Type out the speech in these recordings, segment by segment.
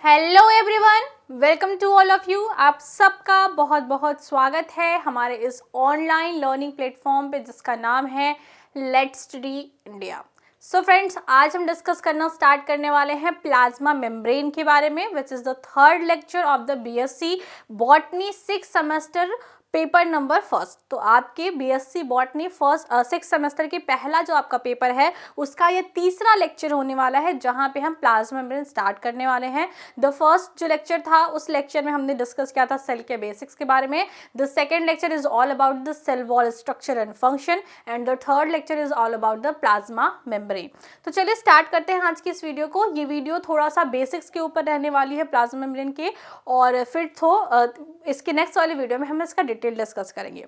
Hello everyone, welcome to all of you. आप सबका बहुत बहुत स्वागत है हमारे इस ऑनलाइन लर्निंग प्लेटफॉर्म पे जिसका नाम है let's study India. So friends, आज हम डिस्कस करना स्टार्ट करने वाले हैं प्लाज्मा मेम्ब्रेन के बारे में, which is the third lecture of the BSc botany 6 semester paper number first. तो आपके बीएससी बॉटनी फर्स्ट 6 सेमेस्टर के पहला जो आपका पेपर है उसका ये तीसरा लेक्चर होने वाला है, जहाँ पे हम प्लाज्मा मेम्ब्रेन स्टार्ट करने वाले हैं। द फर्स्ट जो लेक्चर था उस लेक्चर में हमने डिस्कस किया था सेल के बेसिक्स के बारे में। The second lecture is all about the cell wall structure and function and the third lecture is all about the plasma membrane. तो चलिए स्टार्ट करते हैं आज की इस वीडियो को। ये वीडियो थोड़ा सा बेसिक्स के ऊपर रहने वाली है प्लाज्मा मेम्ब्रेन के, और फिर इसके नेक्स्ट वाली वीडियो में हम इसका डिटेल डिस्कस करेंगे।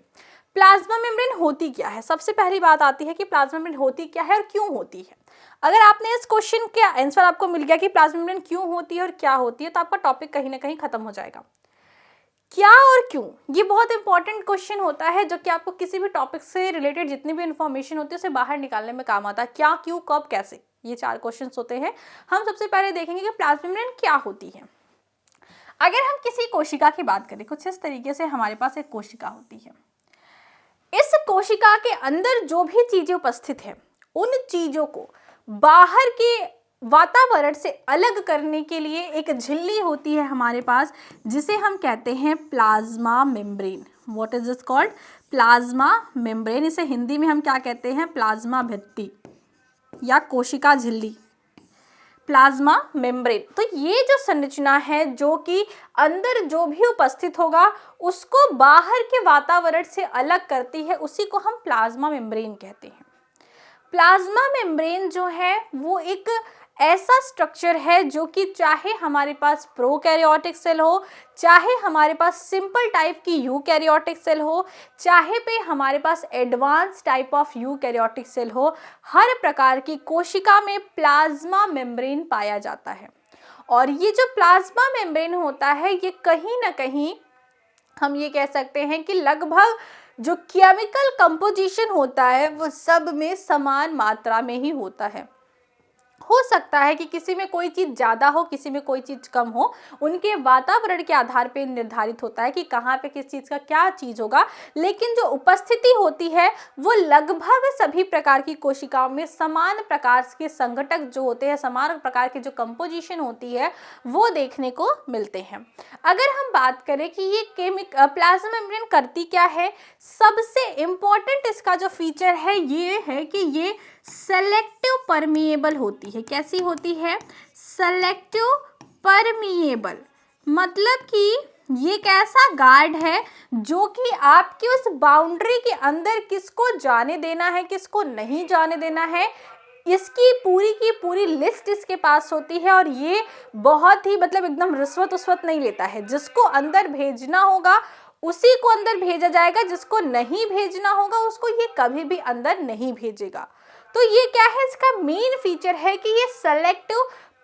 प्लाज्मा मेम्ब्रेन होती क्या है? सबसे पहली बात आती है कि प्लाज्मा मेम्ब्रेन होती क्या है और क्यों होती है। अगर आपने इस क्वेश्चन का आंसर आपको मिल गया कि प्लाज्मा मेम्ब्रेन क्यों होती है और क्या होती है, तो आपका टॉपिक कहीं ना कहीं खत्म हो जाएगा। क्या और क्यों, ये बहुत इंपॉर्टेंट क्वेश्चन होता है जो कि आपको किसी भी टॉपिक से रिलेटेड जितनी भी इंफॉर्मेशन होती है उसे बाहर निकालने में काम आता है। क्या, क्यों, कब, कैसे, ये 4 क्वेश्चन होते हैं। हम सबसे पहले देखेंगे कि प्लाज्मा मेम्ब्रेन क्या होती है। अगर हम किसी कोशिका की बात करें, कुछ इस तरीके से हमारे पास एक कोशिका होती है। इस कोशिका के अंदर जो भी चीजें उपस्थित है उन चीजों को बाहर के वातावरण से अलग करने के लिए एक झिल्ली होती है हमारे पास, जिसे हम कहते हैं plasma membrane. What is this called? Plasma membrane. इसे हिंदी में हम क्या कहते हैं? प्लाज्मा भित्ति या कोशिका झिल्ली, प्लाज्मा मेम्ब्रेन। तो ये जो संरचना है जो कि अंदर जो भी उपस्थित होगा उसको बाहर के वातावरण से अलग करती है, उसी को हम प्लाज्मा मेम्ब्रेन कहते हैं। प्लाज्मा मेम्ब्रेन जो है वो एक ऐसा स्ट्रक्चर है जो कि चाहे हमारे पास प्रोकैरियोटिक सेल हो, चाहे हमारे पास सिंपल टाइप की यूकैरियोटिक सेल हो, चाहे पे हमारे पास advance type of eukaryotic cell हो, हर प्रकार की कोशिका में प्लाज्मा मेम्ब्रेन पाया जाता है। और ये जो प्लाज्मा मेम्ब्रेन होता है ये कहीं ना कहीं हम ये कह सकते हैं कि लगभग जो केमिकल कंपोजिशन होता है वो सब में समान मात्रा में ही होता है। हो सकता है कि किसी में कोई चीज़ ज़्यादा हो, किसी में कोई चीज़ कम हो, उनके वातावरण के आधार पे निर्धारित होता है कि कहाँ पे किस चीज़ का क्या चीज़ होगा, लेकिन जो उपस्थिति होती है वो लगभग सभी प्रकार की कोशिकाओं में समान प्रकार के संघटक जो होते हैं, समान प्रकार की जो कंपोजिशन होती है वो देखने को मिलते हैं। अगर हम बात करें कि ये प्लाज्मा मेम्ब्रेन करती क्या है, सबसे इम्पॉर्टेंट इसका जो फीचर है ये है कि ये सेलेक्टिव परमिएबल होती है। कैसी होती है? सेलेक्टिव परमिएबल, मतलब कि ये एक ऐसा गार्ड है जो कि आपकी उस बाउंड्री के अंदर किसको जाने देना है, किसको नहीं जाने देना है, इसकी पूरी की पूरी लिस्ट इसके पास होती है। और ये बहुत ही एकदम रिश्वत नहीं लेता है। जिसको अंदर भेजना होगा उसी को अंदर भेजा जाएगा, जिसको नहीं भेजना होगा उसको ये कभी भी अंदर नहीं भेजेगा। तो ये क्या है, इसका मेन फीचर है कि ये सेलेक्टिव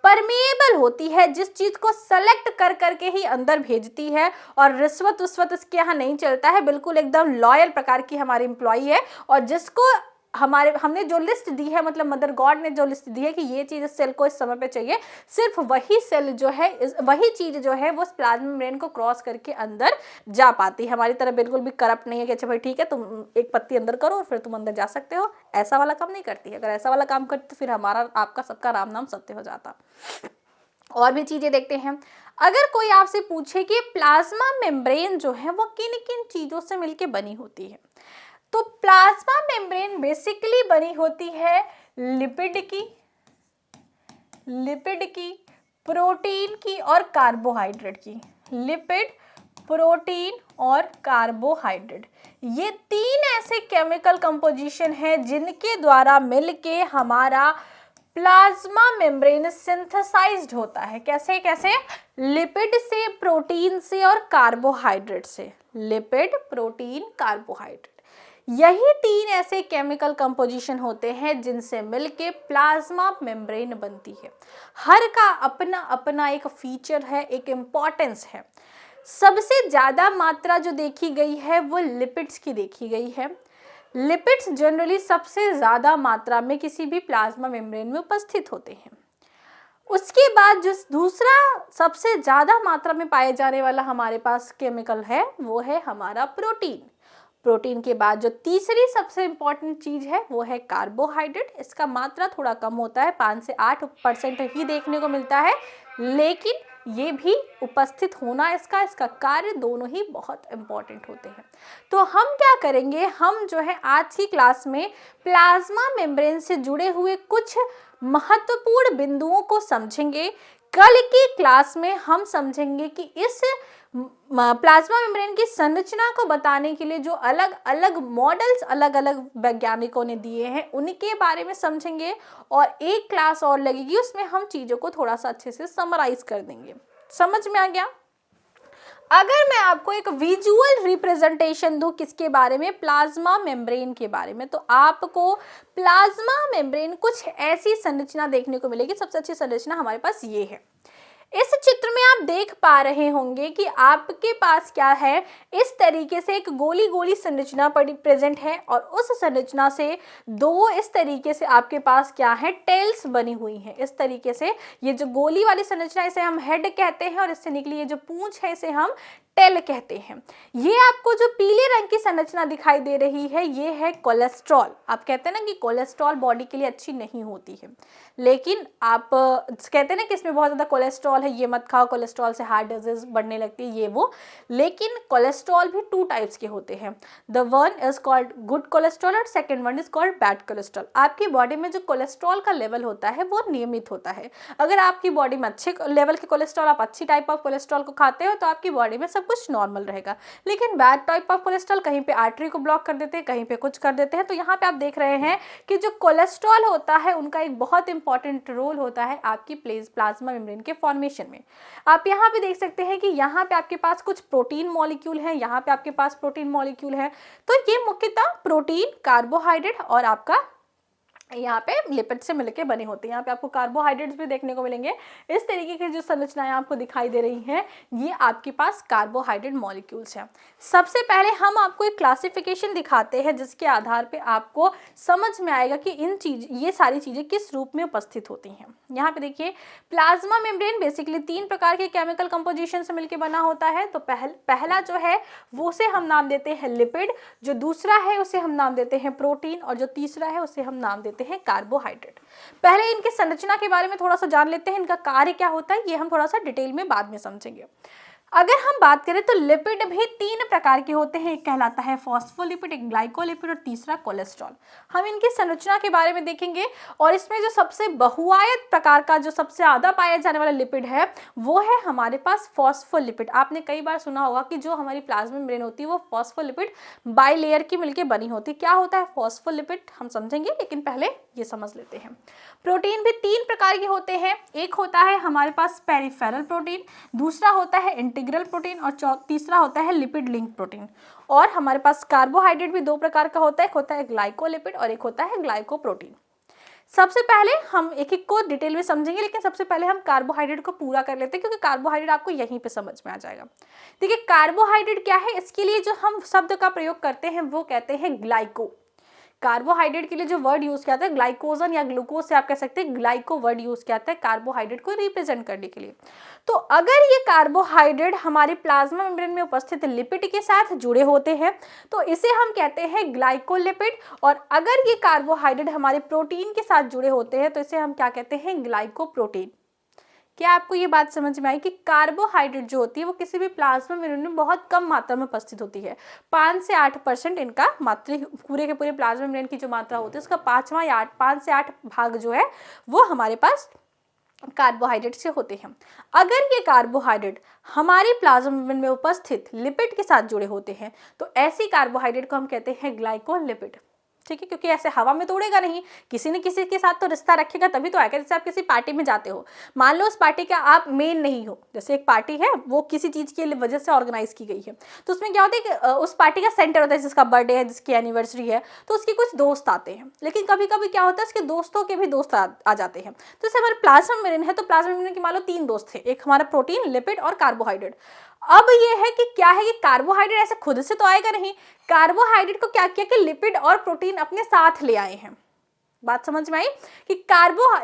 परमिएबल होती है, जिस चीज को सेलेक्ट कर करके ही अंदर भेजती है। और रिश्वत इसके यहाँ नहीं चलता है, बिल्कुल एकदम लॉयल प्रकार की हमारी एम्प्लॉई है। और जिसको हमने जो लिस्ट दी है, मदर गॉड ने जो लिस्ट दी है कि ये चीज इस सेल को इस समय पे चाहिए, सिर्फ वही सेल जो है, वही चीज जो है वो प्लाज्मा मेम्ब्रेन को क्रॉस करके अंदर जा पाती है। हमारी तरह बिल्कुल भी करप्ट नहीं है कि अच्छा भाई ठीक है तुम एक पत्ती अंदर करो और फिर तुम अंदर जा सकते हो, ऐसा वाला काम नहीं करती है। अगर ऐसा वाला काम करती तो फिर हमारा आपका सबका राम नाम सत्य हो जाता। और भी चीजें देखते हैं। अगर कोई आपसे पूछे कि प्लाज्मा मेम्ब्रेन जो है वो किन किन चीजों से मिलकर बनी होती है, तो प्लाज्मा मेम्ब्रेन बेसिकली बनी होती है लिपिड की, प्रोटीन की और कार्बोहाइड्रेट की। लिपिड, प्रोटीन और कार्बोहाइड्रेट, ये 3 ऐसे केमिकल कंपोजिशन है जिनके द्वारा मिलके हमारा प्लाज्मा मेम्ब्रेन सिंथेसाइज्ड होता है। कैसे कैसे? लिपिड से, प्रोटीन से और कार्बोहाइड्रेट से। लिपिड, प्रोटीन, कार्बोहाइड्रेट, यही 3 ऐसे केमिकल कंपोजिशन होते हैं जिनसे मिलके प्लाज्मा मेम्ब्रेन बनती है। हर का अपना अपना एक फीचर है, एक इम्पॉर्टेंस है। सबसे ज्यादा मात्रा जो देखी गई है वो लिपिड्स की देखी गई है। लिपिड्स जनरली सबसे ज्यादा मात्रा में किसी भी प्लाज्मा मेम्ब्रेन में उपस्थित होते हैं। उसके बाद जो दूसरा सबसे ज़्यादा मात्रा में पाए जाने वाला हमारे पास केमिकल है वो है हमारा प्रोटीन। प्रोटीन के बाद जो तीसरी सबसे इम्पॉर्टेंट चीज़ है वो है कार्बोहाइड्रेट। इसका मात्रा थोड़ा कम होता है, 5 से 8% ही देखने को मिलता है, लेकिन ये भी उपस्थित होना इसका कार्य दोनों ही बहुत इम्पॉर्टेंट होते हैं। तो हम क्या करेंगे, हम जो है आज की क्लास में प्लाज्मा मेम्ब्रेन से जुड़े हुए कुछ महत्वपूर्ण बिंदुओं को समझेंगे। कल की क्लास में हम समझेंगे कि इस प्लाज्मा मेम्ब्रेन की संरचना को बताने के लिए जो अलग अलग मॉडल्स अलग अलग वैज्ञानिकों ने दिए हैं उनके बारे में समझेंगे, और एक क्लास और लगेगी उसमें हम चीज़ों को थोड़ा सा अच्छे से समराइज कर देंगे। समझ में आ गया? अगर मैं आपको एक विजुअल रिप्रेजेंटेशन दूं किसके बारे में, प्लाज्मा मेम्ब्रेन के बारे में, तो आपको प्लाज्मा मेम्ब्रेन कुछ ऐसी संरचना देखने को मिलेगी। सबसे अच्छी संरचना हमारे पास ये है। इस चित्र में आप देख पा रहे होंगे कि आपके पास क्या है, इस तरीके से एक गोली गोली संरचना प्रेजेंट है, और उस संरचना से दो इस तरीके से आपके पास क्या है, टेल्स बनी हुई हैं। इस तरीके से ये जो गोली वाली संरचना इसे हम हेड कहते हैं, और इससे निकली ये जो पूंछ है इसे हम टेल कहते हैं। ये आपको जो पीले रंग की संरचना दिखाई दे रही है ये है कोलेस्ट्रॉल। आप कहते हैं ना कि कोलेस्ट्रॉल बॉडी के लिए अच्छी नहीं होती है, लेकिन आप कहते हैं ना कि इसमें बहुत ज़्यादा कोलेस्ट्रॉल है, ये मत खाओ, कोलेस्ट्रॉल से हार्ट डिजीज बढ़ने लगती है, ये वो। लेकिन कोलेस्ट्रॉल भी 2 टाइप्स के होते हैं। The one is called good cholesterol और second one is called bad cholesterol. आपकी बॉडी में जो कोलेस्ट्रॉल का लेवल होता है वो नियमित होता है। अगर आपकी बॉडी में अच्छे लेवल के कोलेस्ट्रॉल, आप अच्छी टाइप ऑफ कोलेस्ट्रॉल को खाते हो तो आपकी बॉडी में सब कुछ नॉर्मल रहेगा। लेकिन बैड टाइप ऑफ कोलेस्ट्रॉल कहीं पे आर्टरी को ब्लॉक कर देते हैं, कहीं पे कुछ कर देते हैं। तो यहाँ पे आप देख रहे हैं कि जो कोलेस्ट्रॉल होता है उनका एक बहुत इंपॉर्टेंट रोल होता है आपकी प्लाज्मा मेम्ब्रेन के फॉर्मेशन में। आप यहाँ पे देख सकते हैं कि यहाँ पे आपके पास कुछ प्रोटीन मॉलिक्यूल है, यहाँ पे आपके पास प्रोटीन मॉलिक्यूल है। तो ये मुख्यतः प्रोटीन, कार्बोहाइड्रेट और आपका यहाँ पे लिपिड से मिलके बने होते हैं। यहाँ पे आपको कार्बोहाइड्रेट्स भी देखने को मिलेंगे। इस तरीके की जो संरचनाएं आपको दिखाई दे रही हैं ये आपके पास कार्बोहाइड्रेट मॉलिक्यूल्स हैं। सबसे पहले हम आपको एक क्लासिफिकेशन दिखाते हैं जिसके आधार पे आपको समझ में आएगा कि ये सारी चीज़ें किस रूप में उपस्थित होती हैं। यहाँ पे देखिए, प्लाज्मा मेम्ब्रेन बेसिकली 3 प्रकार के केमिकल कंपोजिशन से मिलकर बना होता है। तो पहला जो है वो उसे हम नाम देते हैं लिपिड, जो दूसरा है उसे हम नाम देते हैं प्रोटीन, और जो तीसरा है उसे हम नाम देते हैं कार्बोहाइड्रेट। पहले इनके संरचना के बारे में थोड़ा सा जान लेते हैं, इनका कार्य क्या होता है ये हम थोड़ा सा डिटेल में बाद में समझेंगे। अगर हम बात करें तो लिपिड भी 3 प्रकार के होते हैं। एक कहलाता है फॉस्फोलिपिड, एक ग्लाइकोलिपिड और तीसरा कोलेस्ट्रॉल। हम इनकी संरचना के बारे में देखेंगे, और इसमें जो सबसे बहुआयत प्रकार का जो सबसे ज़्यादा पाया जाने वाला लिपिड है वो है हमारे पास फॉस्फोलिपिड। आपने कई बार सुना होगा कि जो हमारी प्लाज्मा मेम्ब्रेन होती है वो फॉस्फोलिपिड बाइलेयर की मिलकर बनी होती है। क्या होता है फॉस्फोलिपिड हम समझेंगे, लेकिन पहले ये समझ लेते हैं। प्रोटीन भी 3 प्रकार के होते हैं। एक होता है हमारे पास पेरिफेरल प्रोटीन, दूसरा होता है इंटीग्रल प्रोटीन, और तीसरा होता है लिपिड लिंक प्रोटीन। और हमारे पास कार्बोहाइड्रेट भी 2 प्रकार का होता है, एक होता है ग्लाइकोलिपिड और एक होता है ग्लाइकोप्रोटीन। सबसे पहले हम एक एक को डिटेल में समझेंगे, लेकिन सबसे पहले हम कार्बोहाइड्रेट को पूरा कर लेते हैं क्योंकि कार्बोहाइड्रेट आपको यहीं पे समझ में आ जाएगा। देखिए कार्बोहाइड्रेट क्या है, इसके लिए जो हम शब्द का प्रयोग करते हैं वो कहते हैं ग्लाइको। कार्बोहाइड्रेट के लिए जो वर्ड यूज किया जाता है ग्लाइकोजन या ग्लूकोज से आप कह सकते हैं ग्लाइको वर्ड यूज किया जाता है कार्बोहाइड्रेट को रिप्रेजेंट करने के लिए। तो अगर ये कार्बोहाइड्रेट हमारे प्लाज्मा मेम्ब्रेन में उपस्थित लिपिड के साथ जुड़े होते हैं तो इसे हम कहते हैं ग्लाइकोलिपिड, और अगर ये कार्बोहाइड्रेट हमारे प्रोटीन के साथ जुड़े होते हैं तो इसे हम क्या कहते हैं ग्लाइकोप्रोटीन। क्या आपको ये बात समझ में आई कि कार्बोहाइड्रेट जो होती है वो किसी भी प्लाज्मा मेम्ब्रेन में बहुत कम मात्रा में उपस्थित होती है। 5 से 8% इनका मात्रा, पूरे के पूरे प्लाज्मा मेम्ब्रेन की जो मात्रा होती है उसका 5 से 8 भाग जो है वो हमारे पास कार्बोहाइड्रेट से होते हैं। अगर ये कार्बोहाइड्रेट हमारी प्लाज्मा मेम्ब्रेन में उपस्थित लिपिड के साथ जुड़े होते हैं तो ऐसी कार्बोहाइड्रेट को हम कहते हैं ग्लाइकोलिपिड। ठीक है, क्योंकि ऐसे हवा में तो उड़ेगा नहीं, किसी न किसी के साथ तो रिश्ता रखेगा तभी तो आएगा। जैसे आप किसी पार्टी में जाते हो, मान लो उस पार्टी का आप मेन नहीं हो, जैसे एक पार्टी है वो किसी चीज़ की वजह से ऑर्गेनाइज की गई है, तो उसमें क्या होता है कि उस पार्टी का सेंटर होता है, जिसका बर्थडे है, जिसकी एनिवर्सरी है, तो उसके कुछ दोस्त आते हैं। लेकिन कभी कभी क्या होता है उसके दोस्तों के भी दोस्त आ जाते हैं। तो जैसे हमारे प्लाज्मा मेम्ब्रेन है तो प्लाज्मा मेम्ब्रेन के मान लो 3 दोस्त थे, एक हमारा प्रोटीन, लिपिड और कार्बोहाइड्रेट। अब ये है कि क्या है कि कार्बोहाइड्रेट ऐसे खुद से तो आएगा नहीं, कार्बोहाइड्रेट को क्या किया कि लिपिड और प्रोटीन अपने साथ ले आए हैं। बात समझ में आई कि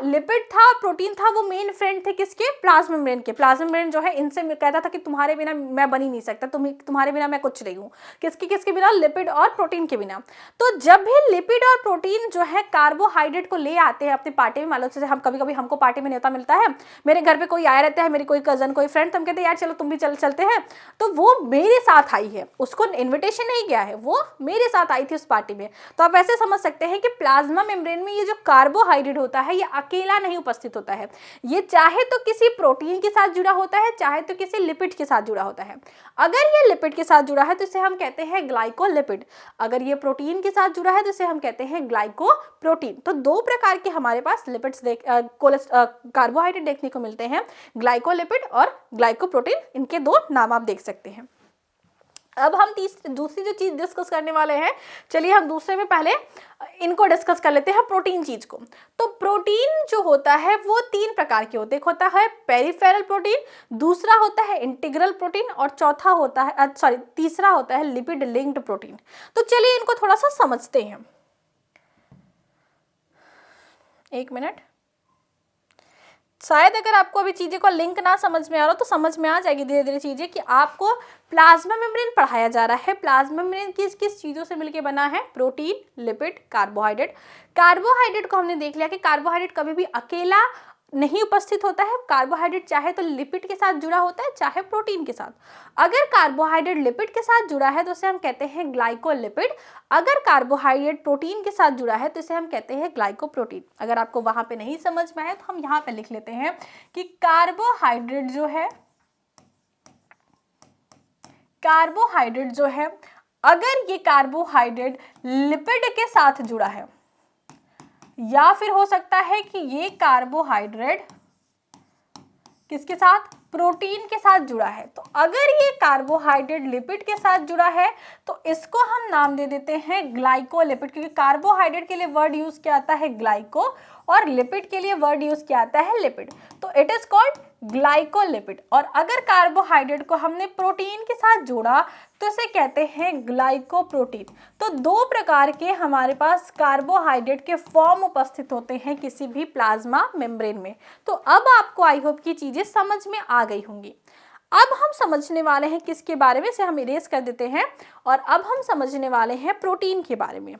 लिपिड था और प्रोटीन था, वो मेन फ्रेंड थे किसके, प्लाज्मा मेम्ब्रेन के। प्लाज्मा मेम्ब्रेन जो है इनसे कहता था कि तुम्हारे बिना मैं बन ही नहीं सकता, तुम्हारे बिना मैं कुछ नहीं हूँ। किसके किसके बिना, लिपिड और प्रोटीन के बिना। तो जब भी लिपिड और प्रोटीन जो है कार्बोहाइड्रेट को ले आते हैं अपने पार्टी में, मान लो जैसे हम कभी कभी हमको पार्टी में न्योता मिलता है, मेरे घर पे कोई आया रहता है, मेरी कोई कजन कोई फ्रेंड, तो हम कहते हैं यार चलो तुम भी चलते हैं, तो वो मेरे साथ आई है, उसको इन्विटेशन नहीं गया है, वो मेरे साथ आई थी उस पार्टी में। तो आप ऐसे समझ सकते हैं कि प्लाज्मा मेम्ब्रेन में ये जो कार्बोहाइड्रेट होता है ये अकेला नहीं उपस्थित होता है, ये चाहे तो किसी प्रोटीन के साथ जुड़ा होता है, चाहे तो किसी लिपिड के साथ जुड़ा होता है। अगर ये लिपिड के साथ जुड़ा है तो इसे हम कहते हैं ग्लाइकोलिपिड, अगर ये प्रोटीन के साथ जुड़ा है तो इसे हम कहते हैं ग्लाइकोप्रोटीन। तो दो प्रकार के हमारे पास लिपिड्स कार्बोहाइड्रेट देखने को मिलते हैं, ग्लाइकोलिपिड और ग्लाइकोप्रोटीन, इनके दो नाम आप देख सकते हैं। अब हम दूसरी जो चीज डिस्कस करने वाले हैं, चलिए हम दूसरे में पहले इनको डिस्कस कर लेते हैं, प्रोटीन चीज को। तो प्रोटीन जो होता है वो तीन प्रकार के होते हैं, एक होता है पेरिफेरल प्रोटीन, दूसरा होता है इंटीग्रल प्रोटीन और चौथा होता है तीसरा होता है लिपिड लिंक्ड प्रोटीन। तो चलिए इनको थोड़ा सा समझते हैं, एक मिनट। शायद अगर आपको अभी चीजें को लिंक ना समझ में आ रहा हो तो समझ में आ जाएगी धीरे धीरे चीजें, कि आपको प्लाज्मा मेम्ब्रेन पढ़ाया जा रहा है। प्लाज्मा मेम्ब्रेन किस किस चीजों से मिलकर बना है, प्रोटीन, लिपिड, कार्बोहाइड्रेट। कार्बोहाइड्रेट को हमने देख लिया कि कार्बोहाइड्रेट कभी भी अकेला नहीं उपस्थित होता है, कार्बोहाइड्रेट चाहे तो लिपिड के साथ जुड़ा होता है चाहे प्रोटीन के साथ। अगर कार्बोहाइड्रेट लिपिड के साथ जुड़ा है तो उसे हम कहते हैं ग्लाइकोलिपिड, अगर कार्बोहाइड्रेट प्रोटीन के साथ जुड़ा है तो इसे हम कहते हैं ग्लाइकोप्रोटीन। अगर आपको वहां पे नहीं समझ में आया तो हम यहाँ पे लिख लेते हैं कि कार्बोहाइड्रेट जो है अगर ये कार्बोहाइड्रेट लिपिड के साथ जुड़ा है, या फिर हो सकता है कि ये कार्बोहाइड्रेट किसके साथ, प्रोटीन के साथ जुड़ा है। तो अगर ये कार्बोहाइड्रेट लिपिड के साथ जुड़ा है तो इसको हम नाम दे देते हैं ग्लाइकोलिपिड, क्योंकि कार्बोहाइड्रेट के लिए वर्ड यूज किया आता है ग्लाइको और लिपिड के लिए वर्ड यूज किया आता है लिपिड, तो इट इज कॉल्ड ग्लाइकोलिपिड। और अगर कार्बोहाइड्रेट को हमने प्रोटीन के साथ जोड़ा तो इसे कहते हैं ग्लाइकोप्रोटीन। तो दो प्रकार के हमारे पास कार्बोहाइड्रेट के फॉर्म उपस्थित होते हैं किसी भी प्लाज्मा मेम्ब्रेन में। तो अब आपको आई होप की चीजें समझ में आ गई होंगी। अब हम समझने वाले हैं किसके बारे में, से हम इरेज कर देते हैं, और अब हम समझने वाले हैं प्रोटीन के बारे में।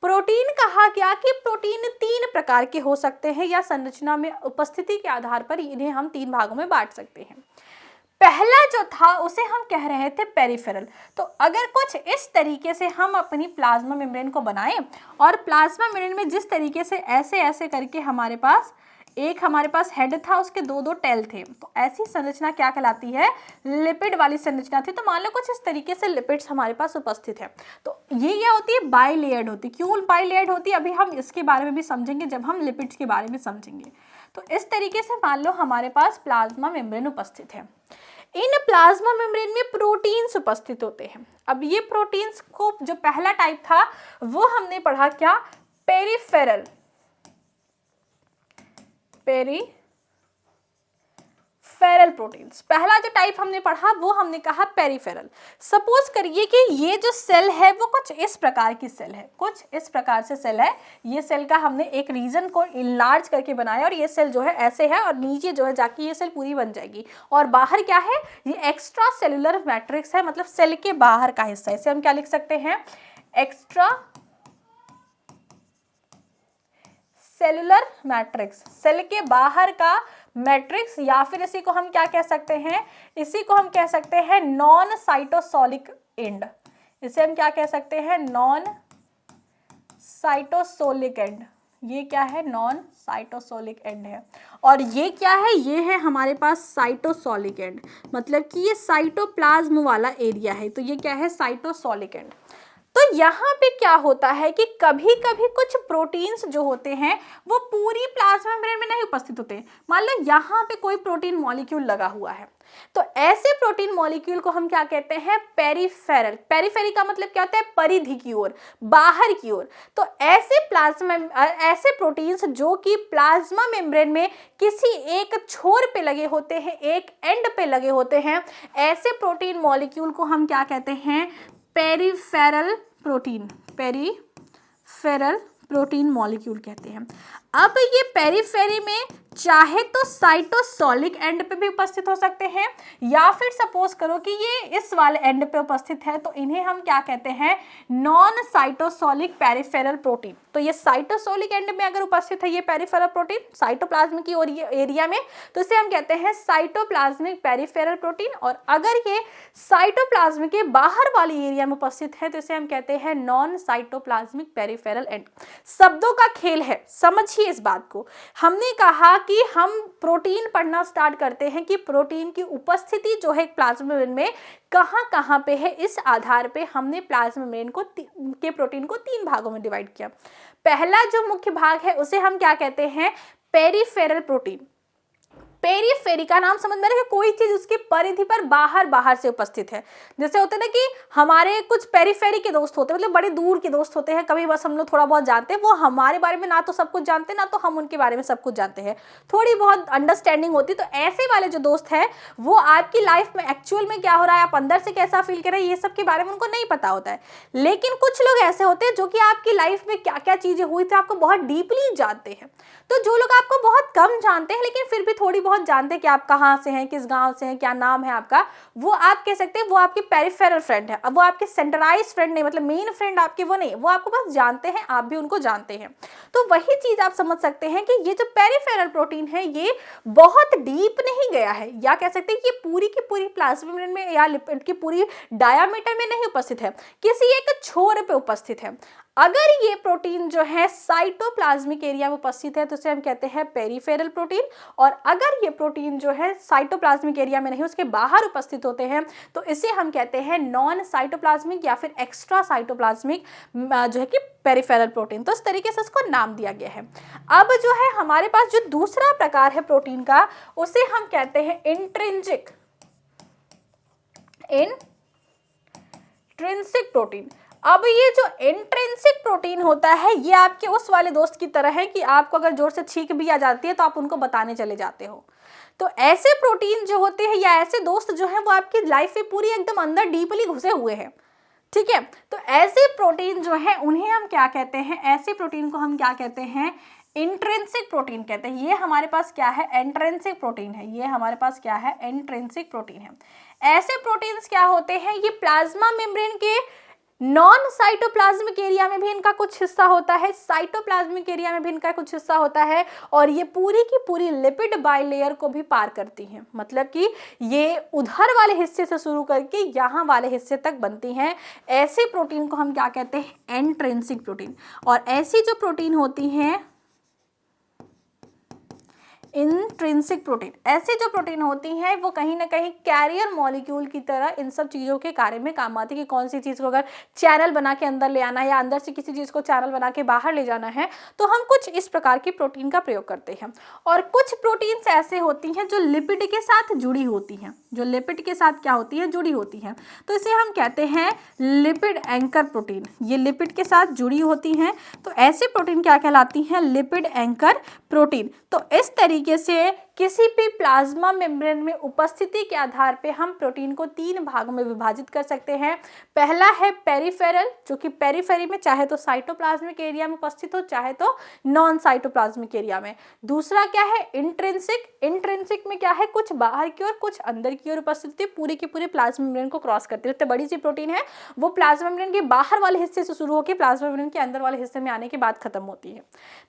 प्रोटीन कहा गया कि प्रोटीन तीन प्रकार के हो सकते हैं, या संरचना में उपस्थिति के आधार पर इन्हें हम तीन भागों में बांट सकते हैं। पहला जो था उसे हम कह रहे थे पेरिफेरल। तो अगर कुछ इस तरीके से हम अपनी प्लाज्मा मेम्ब्रेन को बनाएं, और प्लाज्मा मेम्ब्रेन में जिस तरीके से ऐसे ऐसे करके हमारे पास हेड था, उसके दो दो टेल थे, तो ऐसी संरचना क्या कहलाती है, लिपिड वाली संरचना थी। तो मान लो कुछ इस तरीके से लिपिड्स हमारे पास उपस्थित है, तो ये क्या होती है, बाइलेयर्ड होती है। क्यों बाइलेयर्ड होती है, अभी हम इसके बारे में भी समझेंगे जब हम लिपिड्स के बारे में समझेंगे। तो इस तरीके से मान लो हमारे पास प्लाज्मा मेम्ब्रेन उपस्थित है, इन प्लाज्मा मेम्ब्रेन में प्रोटीन्स उपस्थित होते हैं। अब ये प्रोटीन्स को जो पहला टाइप था वो हमने पढ़ा क्या, पेरिफेरल प्रोटीन्स। पहला जो टाइप हमने पढ़ा वो हमने कहा पेरिफेरल। सपोज करिए कि ये जो सेल है वो कुछ इस प्रकार की सेल है, कुछ इस प्रकार से सेल है। ये सेल का हमने एक रीजन को इनलार्ज करके बनाया, और ये सेल जो है ऐसे है, और नीचे जो है जाके ये सेल पूरी बन जाएगी। और बाहर क्या है, ये एक्स्ट्रा सेलुलर मैट्रिक्स है, मतलब सेल के बाहर का हिस्सा। इसे हम क्या लिख सकते हैं, एक्स्ट्रा सेलुलर मैट्रिक्स, सेल के बाहर का मैट्रिक्स, या फिर इसी को हम क्या कह सकते हैं, इसी को हम कह सकते हैं नॉन साइटोसोलिक एंड। इसे हम क्या कह सकते हैं, नॉन साइटोसोलिक एंड। ये क्या है, नॉन साइटोसोलिक एंड है। और ये क्या है, ये है हमारे पास साइटोसोलिक एंड, मतलब कि ये साइटोप्लाज्म वाला एरिया है। तो ये क्या है, साइटोसोलिक एंड। तो यहाँ पे क्या होता है कि कभी कभी कुछ प्रोटीन्स जो होते हैं वो पूरी प्लाज्मा मेम्ब्रेन में नहीं उपस्थित होते। मान लो यहाँ पे कोई प्रोटीन मॉलिक्यूल लगा हुआ है, तो ऐसे प्रोटीन मॉलिक्यूल को हम क्या कहते हैं, पेरिफेरल। पेरिफेरी का मतलब क्या होता है, परिधि की ओर, बाहर की ओर। तो ऐसे प्रोटीन्स जो कि प्लाज्मा मेम्ब्रेन में किसी एक छोर पे लगे होते हैं, एक एंड पे लगे होते हैं, ऐसे प्रोटीन मॉलिक्यूल को हम क्या कहते हैं, peripheral protein. Peripheral protein molecule कहते हैं। अब ये पेरिफेरी में चाहे तो साइटोसोलिक एंड पे भी उपस्थित हो सकते हैं, या फिर सपोज करो कि ये इस वाले एंड पे उपस्थित है, तो इन्हें हम क्या कहते हैं, नॉन साइटोसोलिक पेरिफेरल प्रोटीन। तो ये साइटोसोलिक एंड में अगर उपस्थित है ये पेरिफेरल प्रोटीन साइटोप्लाज्म की एरिया में, तो इसे हम कहते हैं साइटोप्लाज्मिक पेरिफेरल प्रोटीन। और अगर ये साइटोप्लाज्म के बाहर वाली एरिया में उपस्थित है तो इसे हम कहते हैं नॉन साइटोप्लाज्मिक पेरिफेरल एंड। शब्दों का खेल है, समझिए इस बात को। हमने कहा कि हम प्रोटीन पढ़ना स्टार्ट करते हैं कि प्रोटीन की उपस्थिति जो है प्लाज्मा मेम्ब्रेन में कहां पे है। इस आधार पे हमने प्लाज्मा मेम्ब्रेन के प्रोटीन को 3 भागों में डिवाइड किया। पहला जो मुख्य भाग है उसे हम क्या कहते हैं, पेरिफेरल प्रोटीन। पेरिफेरी का नाम समझ में रहे, कोई चीज उसकी परिधि पर बाहर से उपस्थित है। जैसे होते हैं ना कि हमारे कुछ पेरिफेरी के दोस्त होते हैं, मतलब बड़े दूर के दोस्त होते हैं, कभी बस हम लोग थोड़ा बहुत जानते हैं, वो हमारे बारे में ना तो सब कुछ जानते हैं ना तो हम उनके बारे में सब कुछ जानते हैं, थोड़ी बहुत अंडरस्टैंडिंग होती। तो ऐसे वाले जो दोस्त हैं वो आपकी लाइफ में एक्चुअल में क्या हो रहा है, आप अंदर से कैसा फील कर रहे हैं, ये सब के बारे में उनको नहीं पता होता है। लेकिन कुछ लोग ऐसे होते हैं जो कि आपकी लाइफ में क्या क्या चीजें हुई थी आपको बहुत डीपली जानते हैं। तो जो लोग आपको बहुत कम जानते हैं लेकिन फिर भी थोड़ी बहुत जानते हैं कि आप कहाँ से हैं, किस गांव से हैं, क्या नाम है आपका, वो आप कह सकते हैं वो आपके पेरिफेरल फ्रेंड है। अब वो आपके सेंट्रलाइज फ्रेंड नहीं, मतलब मेन फ्रेंड आपके वो नहीं, वो आपको बस जानते हैं, आप भी उनको जानते हैं। तो वही चीज आप समझ सकते हैं कि ये जो पेरिफेरल प्रोटीन है ये बहुत डीप नहीं गया है, या कह सकते हैं कि ये पूरी की पूरी प्लाज्मा मेम्ब्रेन में या लिपिड की पूरी डायामीटर में नहीं उपस्थित है, किसी एक छोर पे उपस्थित है। अगर ये प्रोटीन जो है साइटोप्लाज्मिक एरिया में उपस्थित है तो इसे हम कहते हैं पेरिफेरल प्रोटीन, और अगर ये प्रोटीन जो है साइटोप्लाज्मिक एरिया में नहीं उसके बाहर उपस्थित होते हैं तो इसे हम कहते हैं नॉन साइटोप्लाज्मिक या फिर एक्स्ट्रा साइटोप्लाज्मिक जो है कि पेरिफेरल प्रोटीन। तो इस तरीके से इसको नाम दिया गया है। अब जो है हमारे पास जो दूसरा प्रकार है प्रोटीन का उसे हम कहते हैं इंट्रिंसिक प्रोटीन। अब ये जो इंट्रिंसिक प्रोटीन होता है ये आपके उस वाले दोस्त की तरह है कि आपको अगर जोर से छींक भी आ जाती है तो आप उनको बताने चले जाते हो। तो ऐसे प्रोटीन जो होते हैं या ऐसे दोस्त जो हैं वो आपकी लाइफ में पूरी एकदम अंदर डीपली घुसे हुए हैं, ठीक है। तो ऐसे प्रोटीन जो है उन्हें हम क्या कहते हैं, ऐसे प्रोटीन को हम क्या कहते हैं, इंट्रिंसिक प्रोटीन कहते हैं। ये हमारे पास क्या है, एंट्रिंसिक प्रोटीन है। ये हमारे पास क्या है, एंट्रिंसिक प्रोटीन है। ऐसे प्रोटीन्स क्या होते हैं, ये प्लाज्मा मेम्ब्रेन के नॉन साइटोप्लाज्मिक एरिया में भी इनका कुछ हिस्सा होता है, साइटोप्लाज्मिक एरिया में भी इनका कुछ हिस्सा होता है, और ये पूरी की पूरी लिपिड बाइलेयर को भी पार करती हैं। मतलब कि ये उधर वाले हिस्से से शुरू करके यहाँ वाले हिस्से तक बनती हैं। ऐसे प्रोटीन को हम क्या कहते हैं, एंट्रिंसिक प्रोटीन। और ऐसी जो प्रोटीन होती हैं इंट्रिंसिक प्रोटीन, ऐसे जो प्रोटीन होती हैं वो कहीं ना कहीं कैरियर मॉलिक्यूल की तरह इन सब चीज़ों के कार्य में काम आती है कि कौन सी चीज़ को अगर चैनल बना के अंदर ले आना है या अंदर से किसी चीज़ को चैनल बना के बाहर ले जाना है तो हम कुछ इस प्रकार की प्रोटीन का प्रयोग करते हैं। और कुछ प्रोटीन्स ऐसे होती हैं जो लिपिड के साथ जुड़ी होती हैं, जो लिपिड के साथ क्या होती है, जुड़ी होती हैं, तो इसे हम कहते हैं लिपिड एंकर प्रोटीन। ये लिपिड के साथ जुड़ी होती हैं तो ऐसे प्रोटीन क्या कहलाती हैं, लिपिड एंकर प्रोटीन। तो इस तरीके से किसी भी प्लाज्मा मेम्ब्रेन में उपस्थिति के आधार पे हम प्रोटीन को 3 भागों में विभाजित कर सकते हैं। पहला है पेरिफेरल, जो कि पेरिफेरी में चाहे तो साइटोप्लाज्मिक एरिया में उपस्थित हो चाहे तो नॉन साइटोप्लाज्मिक एरिया में। दूसरा क्या है, इंट्रिंसिक। इंट्रिंसिक में क्या है, कुछ बाहर की ओर कुछ अंदर की ओर उपस्थिति पूरी की पूरी प्लाज्मा मेम्ब्रेन को क्रॉस करती है। तो बड़ी सी प्रोटीन है वो प्लाज्मा मेम्ब्रेन के बाहर वाले हिस्से से शुरू होकर प्लाज्मा मेम्ब्रेन के अंदर वाले हिस्से में आने के बाद खत्म होती है।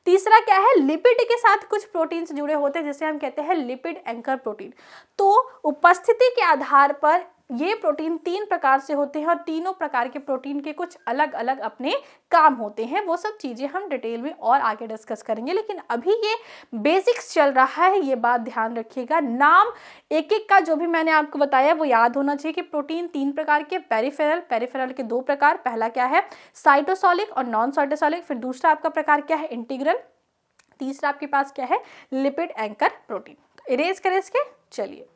तीसरा क्या है, लिपिड के साथ कुछ प्रोटीन जुड़े होते हैं जिसे हम कहते हैं लिपिड एंकर प्रोटीन। तो उपस्थिति के आधार पर ये प्रोटीन 3 प्रकार से होते हैं और तीनों प्रकार के प्रोटीन के कुछ अलग अलग अपने काम होते हैं। वो सब चीजें हम डिटेल में और आगे डिस्कस करेंगे, लेकिन अभी ये बेसिक्स चल रहा है, ये बात ध्यान रखिएगा। नाम एक एक का जो भी मैंने आपको बताया वो याद होना चाहिए कि प्रोटीन 3 प्रकार के, पेरिफेरल के 2 प्रकार, पहला क्या है साइटोसोलिक और नॉन साइटोसोलिक, फिर दूसरा आपका प्रकार क्या है इंटीग्रल, तीसरा आपके पास क्या है लिपिड एंकर प्रोटीन। तो इरेज करें इसके, चलिए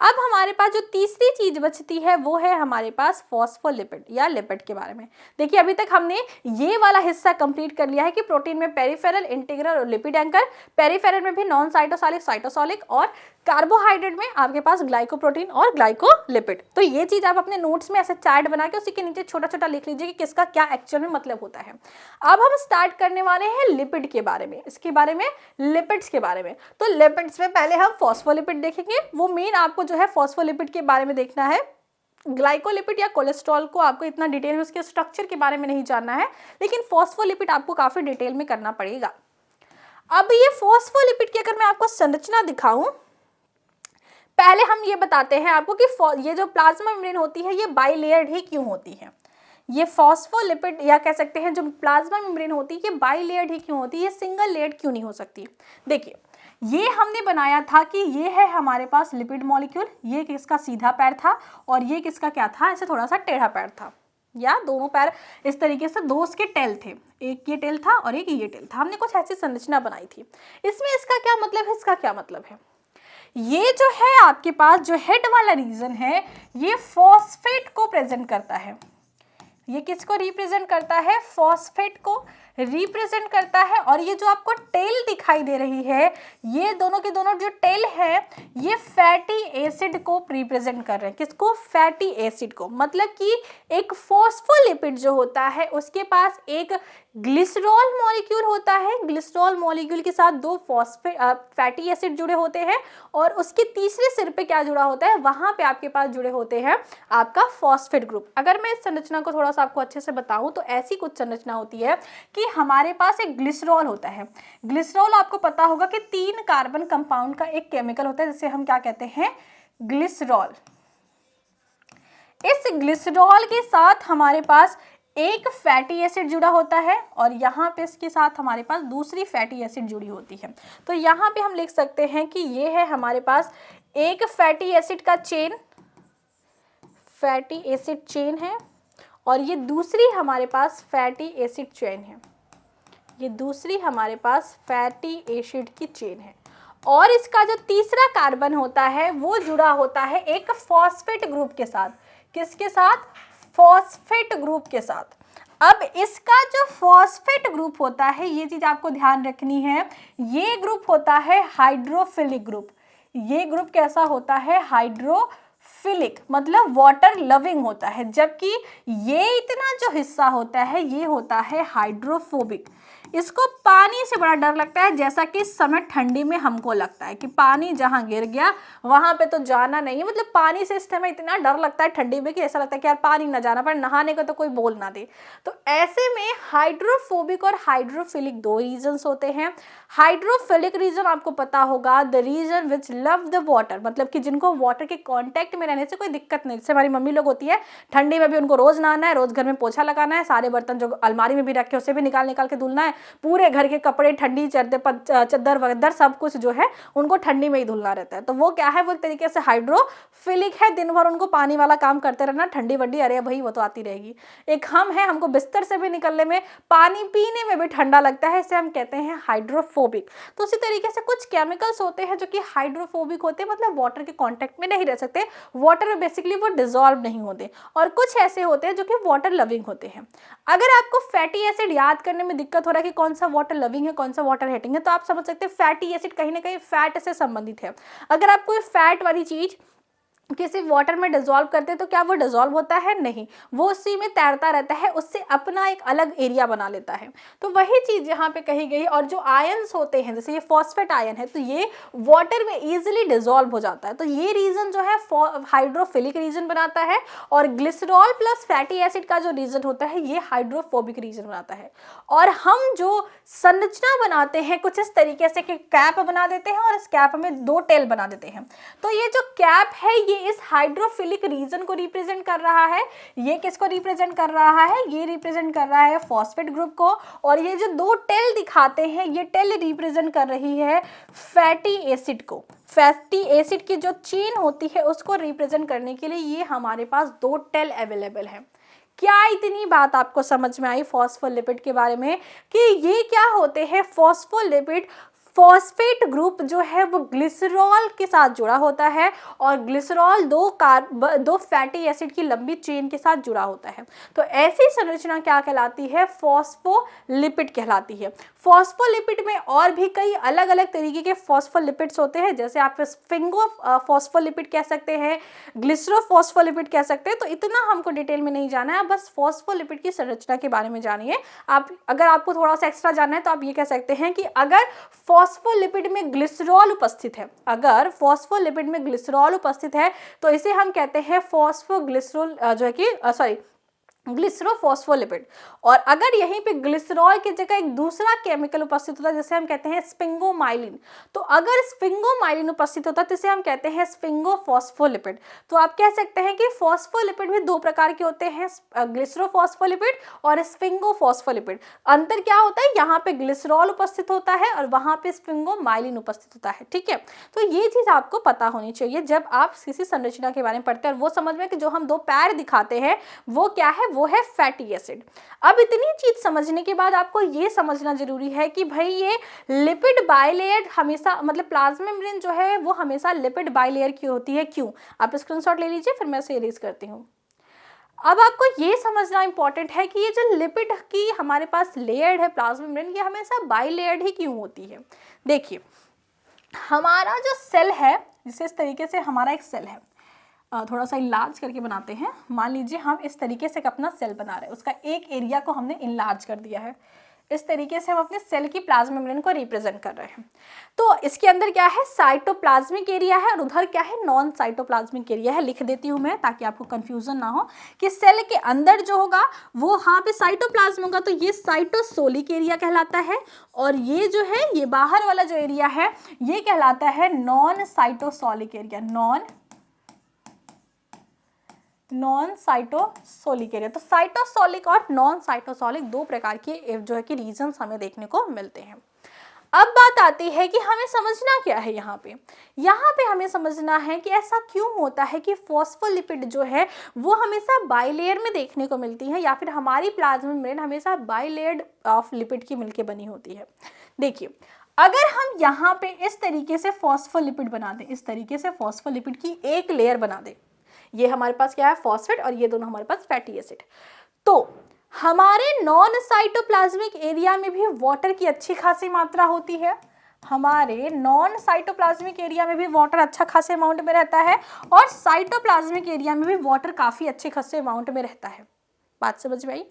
अब हमारे पास जो तीसरी चीज बचती है वो है हमारे पास फॉस्फोलिपिड या लिपिड के बारे में। देखिए अभी तक हमने ये वाला हिस्सा कंप्लीट कर लिया है कि प्रोटीन में पेरिफेरल, इंटीग्रल और लिपिड एंकर, पेरिफेरल में भी नॉन साइटोसॉलिक, साइटोसॉलिक, और कार्बोहाइड्रेट में आपके पास ग्लाइकोप्रोटीन और ग्लाइकोलिपिड। तो ये चीज आप अपने नोट्स में ऐसे चार्ट बना के उसी के नीचे छोटा छोटा लिख लीजिए कि किसका क्या एक्चुअल में मतलब होता है। अब हम स्टार्ट करने वाले हैं लिपिड के बारे में, इसके बारे में, लिपिड्स के बारे में। तो लिपिड्स में पहले हम फॉस्फोलिपिड देखेंगे। वो मेन आपको जो है फॉस्फोलिपिड के बारे में देखना है। ग्लाइकोलिपिड या कोलेस्ट्रॉल को आपको इतना डिटेल में उसके स्ट्रक्चर के बारे में नहीं जानना है, लेकिन फॉस्फोलिपिड आपको काफी डिटेल में करना पड़ेगा। अब ये फॉस्फोलिपिड की अगर मैं आपको संरचना दिखाऊं, पहले हम ये बताते हैं आपको कि ये जो प्लाज्मा मेम्ब्रेन होती है ये बाइलेयर्ड ही क्यों होती है। ये फॉस्फोलिपिड या कह सकते हैं जो प्लाज्मा मेम्ब्रेन होती है ये बाइलेयर्ड ही क्यों होती है, ये सिंगल लेयर्ड क्यों नहीं हो सकती। देखिए ये हमने बनाया था कि ये है हमारे पास लिपिड मॉलिक्यूल, ये किसका सीधा पैर था और ये किसका क्या था, ऐसे थोड़ा सा टेढ़ा पैर था, या दोनों पैर इस तरीके से दो उसके टेल थे, एक ये टेल था और एक ये टेल था। हमने कुछ ऐसी संरचना बनाई थी। इसमें इसका क्या मतलब है, इसका क्या मतलब है, ये जो है आपके पास जो हेड वाला रीजन है ये फॉस्फेट को प्रेजेंट करता है। ये किसको रिप्रेजेंट करता है, फॉस्फेट को रिप्रेजेंट करता है। और ये जो आपको टेल दिखाई दे रही है, ये दोनों के दोनों जो टेल है ये फैटी एसिड को रिप्रेजेंट कर रहे हैं। किसको, फैटी एसिड को। मतलब कि एक फॉस्फोलिपिड जो होता है उसके पास एक ग्लिसरॉल मॉलिक्यूल होता है, ग्लिसरॉल मॉलिक्यूल के साथ दो फैटी एसिड जुड़े होते हैं, और उसके तीसरे सिर पे क्या जुड़ा होता है, वहां पे आपके पास जुड़े होते हैं आपका फॉस्फेट ग्रुप। अगर मैं इस संरचना को थोड़ा सा आपको अच्छे से बताऊं तो ऐसी कुछ संरचना होती है कि हमारे पास एक ग्लिसरॉल होता है। ग्लिसरॉल आपको पता होगा कि 3 कार्बन कंपाउंड का एक केमिकल होता है जिसे हम क्या कहते हैं, ग्लिसरॉल। इस ग्लिसरॉल के साथ हमारे पास एक फैटी एसिड जुड़ा होता है और यहाँ पे इसके साथ हमारे पास दूसरी फैटी एसिड जुड़ी होती है। तो यहाँ पे हम लिख सकते हैं कि ये है हमारे पास एक फैटी एसिड का चेन, फैटी एसिड चेन है, और ये दूसरी हमारे पास फैटी एसिड चेन है, ये दूसरी हमारे पास फैटी एसिड की चेन है। और इसका जो तीसरा कार्बन होता है वो जुड़ा होता है एक फॉस्फेट ग्रुप के साथ। किसके साथ, फॉस्फेट ग्रुप के साथ। अब इसका जो फॉस्फेट ग्रुप होता है, ये चीज आपको ध्यान रखनी है, ये ग्रुप होता है हाइड्रोफिलिक ग्रुप। ये ग्रुप कैसा होता है, हाइड्रोफिलिक, मतलब वाटर लविंग होता है। जबकि ये इतना जो हिस्सा होता है ये होता है हाइड्रोफोबिक। इसको पानी से बड़ा डर लगता है, जैसा कि इस समय ठंडी में हमको लगता है कि पानी जहाँ गिर गया वहां पे तो जाना नहीं है। मतलब पानी से इस समय इतना डर लगता है ठंडी में कि ऐसा लगता है कि यार पानी ना जाना पड़े, नहाने का तो कोई बोल ना दे। तो ऐसे में हाइड्रोफोबिक और हाइड्रोफिलिक दो रीजन्स होते हैं। हाइड्रोफिलिक रीजन आपको पता होगा, the reason which love the water, मतलब कि जिनको वाटर के कॉन्टेक्ट में रहने से कोई दिक्कत नहीं। जैसे हमारी मम्मी लोग होती है, ठंडी में भी उनको रोज नहाना है, रोज घर में पोछा लगाना है, सारे बर्तन जो अलमारी में भी रखे उसे भी निकाल निकाल के धुलना है, पूरे घर के कपड़े, ठंडी चद्दर वगैरह सब कुछ जो है उनको ठंडी में ही धुलना रहता है। तो वो क्या है, वो एक तरीके से हाइड्रोफिलिक है। दिन भर उनको पानी वाला काम करते रहना, ठंडी वड्डी अरे भाई वो तो आती रहेगी। एक हम है, हमको बिस्तर से भी निकलने में, पानी पीने में भी ठंडा लगता है, इसे हम कहते हैं हाइड्रोफोबिक। तो उसी तरीके से कुछ केमिकल्स होते हैं जो कि हाइड्रोफोबिक होते हैं, मतलब वाटर के कॉन्टेक्ट में नहीं रह सकते, वाटर में बेसिकली वो डिजॉल्व नहीं होते। और कुछ ऐसे होते हैं जो कि वाटर लविंग होते हैं। अगर आपको फैटी एसिड याद करने में दिक्कत हो रहा है कि कौन सा वाटर लविंग है कौन सा वाटर हेटिंग है, तो आप समझ सकते हैं फैटी एसिड कहीं ना कहीं फैट से संबंधित है। अगर आप कोई फैट वाली चीज किसी वाटर में डिजॉल्व करते हैं तो क्या वो डिजॉल्व होता है, नहीं, वो उसी में तैरता रहता है, उससे अपना एक अलग एरिया बना लेता है। तो वही चीज यहाँ पे कही गई। और जो आयंस होते हैं, जैसे ये फॉस्फेट आयन है, तो ये वाटर में इजीली डिजॉल्व हो जाता है। तो ये रीजन जो है हाइड्रोफिलिक रीजन बनाता है, और ग्लिसरॉल प्लस फैटी एसिड का जो रीजन होता है ये हाइड्रोफोबिक रीजन बनाता है। और हम जो संरचना बनाते हैं कुछ इस तरीके से कि कैप बना देते हैं और इस कैप में 2 टेल बना देते हैं। तो ये जो कैप है ये इस हाइड्रोफिलिक रीजन को रिप्रेजेंट कर रहा है। ये किसको रिप्रेजेंट कर रहा है, ये रिप्रेजेंट कर रहा है फॉस्फेट ग्रुप को। और ये जो 2 टेल दिखाते हैं ये टेल रिप्रेजेंट कर रही है फैटी एसिड को। फैटी एसिड की जो चेन होती है उसको रिप्रेजेंट करने के लिए ये हमारे पास 2 टेल अवेलेबल है। क्या इतनी बात आपको समझ में आई फॉस्फोलिपिड के बारे में कि ये क्या होते हैं, फॉस्फोलिपिड फॉस्फेट ग्रुप जो है वो ग्लिसरॉल के साथ जुड़ा होता है और ग्लिसरॉल दो फैटी एसिड की लंबी चेन के साथ जुड़ा होता है। तो ऐसी संरचना क्या कहलाती है? फॉस्फोलिपिड कहलाती है। फॉस्फोलिपिड में और भी कई अलग अलग तरीके के फॉस्फोलिपिड्स होते हैं, जैसे आप स्फिंगो फॉस्फोलिपिड कह सकते हैं, ग्लिसरोफॉस्फोलिपिड कह सकते हैं। तो इतना हमको डिटेल में नहीं जाना है, बस फॉस्फोलिपिड की संरचना के बारे में जानिए। अगर आपको थोड़ा सा एक्स्ट्रा जानना है तो आप ये कह सकते हैं कि अगर फॉस्फोलिपिड में ग्लिसरॉल उपस्थित है, अगर फॉस्फोलिपिड में ग्लिसरॉल उपस्थित है तो इसे हम कहते हैं फॉस्फोग्लिसरॉल जो है कि ग्लिसरोफॉस्फोलिपिड। और अगर यहीं पे ग्लिसरॉल की जगह एक दूसरा केमिकल उपस्थित होता है जिसे हम कहते हैं स्फिंगोमाइलिन, तो अगर स्फिंगोमाइलिन उपस्थित होता है तो इसे हम कहते हैं स्फिंगोफॉस्फोलिपिड। तो आप कह सकते हैं कि फॉस्फोलिपिड भी दो प्रकार के होते हैं, ग्लिसरोफॉस्फोलिपिड और स्फिंगोफॉस्फोलिपिड। अंतर क्या होता है? यहाँ पे ग्लिसरॉल उपस्थित होता है और वहां पे स्फिंगोमाइलिन उपस्थित होता है। ठीक है, तो ये चीज आपको पता होनी चाहिए जब आप किसी संरचना के बारे में पढ़ते हैं। और वो समझ में कि जो हम दो पैर दिखाते हैं वो क्या है? वो है फैटी एसिड। अब इतनी चीज समझने के बाद आपको ये समझना जरूरी है कि भाई ये लिपिड बाइलेयर हमेशा, मतलब प्लाज्मा मेम्ब्रेन जो है वो हमेशा लिपिड बाइलेयर की होती है। क्यों? आप स्क्रीनशॉट ले लीजिए, फिर मैं इसे इरेज करती हूँ। अब आपको ये समझना इंपॉर्टेंट है कि ये जो लिपिड की हमारे पास लेयर है प्लाज्मा मेम्ब्रेन, ये हमेशा बाइलेयर्ड ही क्यों होती है? देखिए, हमारा जो सेल है, जिसे इस तरीके से हमारा एक सेल है, थोड़ा सा इनलार्ज करके बनाते हैं। मान लीजिए हम इस तरीके से अपना सेल बना रहे हैं, उसका एक एरिया को हमने इनलार्ज कर दिया है। इस तरीके से हम अपने सेल की प्लाज्मा मेम्ब्रेन को रिप्रेजेंट कर रहे हैं। तो इसके अंदर क्या है? साइटोप्लाज्मिक एरिया है और उधर क्या है? नॉन साइटोप्लाज्मिक एरिया है। लिख देती हूँ मैं ताकि आपको कंफ्यूजन ना हो कि सेल के अंदर जो होगा वो यहाँ पे साइटोप्लाज्म होगा, तो ये साइटोसोलिक एरिया कहलाता है। और ये जो है, ये बाहर वाला जो एरिया है ये कहलाता है non cytosolic area, non cytosolic area. तो साइटोसोलिक और नॉन साइटोसोलिक दो प्रकार के जो है कि रीजन्स हमें देखने को मिलते हैं। अब बात आती है कि हमें समझना क्या है यहाँ पे हमें समझना है कि ऐसा क्यों होता है कि फॉस्फोलिपिड जो है वो हमेशा बाइलेयर में देखने को मिलती है, या फिर हमारी प्लाज्मा मेम्ब्रेन हमेशा बाइलेयर्ड ऑफ लिपिड की मिलके बनी होती है। देखिए, अगर हम यहाँ पे इस तरीके से फॉस्फोलिपिड बना दें, इस तरीके से फॉस्फोलिपिड की एक लेयर बना दें, ये हमारे पास क्या है? फॉस्फेट, और ये दोनों हमारे पास फैटी एसिड। तो हमारे नॉन साइटोप्लाज्मिक एरिया में भी वाटर की अच्छी खासी मात्रा होती है, हमारे नॉन साइटोप्लाज्मिक एरिया में भी वाटर अच्छा खासे अमाउंट में रहता है, और साइटोप्लाज्मिक एरिया में भी वाटर काफी अच्छे खासे अमाउंट में रहता है। बात समझ में आई?